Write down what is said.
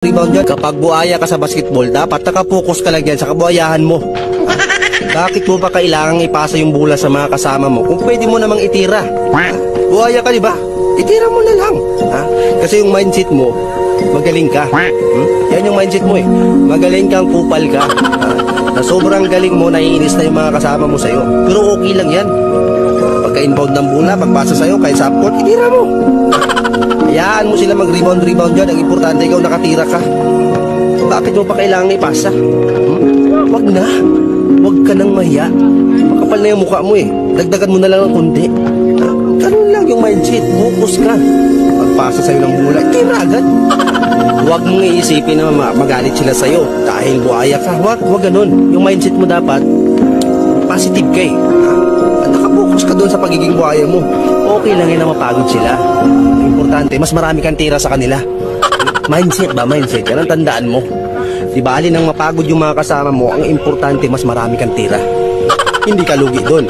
Rebound yan. Kapag buhaya ka sa basketball, dapat nakapokus ka lang yan sa kabuhayahan mo. Bakit mo pa kailangang ipasa yung bola sa mga kasama mo kung pwede mo namang itira? Buhaya ka, di ba? Itira mo na lang. Ha? Kasi yung mindset mo, magaling ka. Yan yung mindset mo eh. Magaling kang kupal ka. Na sobrang galing mo, naiinis na yung mga kasama mo sa'yo. Pero okay lang yan. Pagka-inbound ng bola, pagpasa sa'yo, kahit sa upcourt, itira mo. Hayaan mo sila mag-rebound dyan. Ang importante, ikaw nakatira ka. Bakit mo pa kailangan ipasa? Wag na. Wag ka nang mahiya. Makapal na yung mukha mo eh. Dagdagan mo na lang ng kundi. Ganun lang yung mindset. Focus ka. Pagpasa sa'yo ng bola, itira agad. Huwag mong iisipin na magalit sila sa'yo dahil buhaya ka. Huwag ganun. Yung mindset mo dapat, positive ka eh. Nakapokus ka doon sa pagiging buhaya mo. Okay lang yun na mapagod sila. Importante, mas marami kang tira sa kanila. Mindset ba? Mindset. Yan ang tandaan mo. Di bali nang mapagod yung mga kasama mo, ang importante, mas marami kang tira. Hindi ka lugi doon.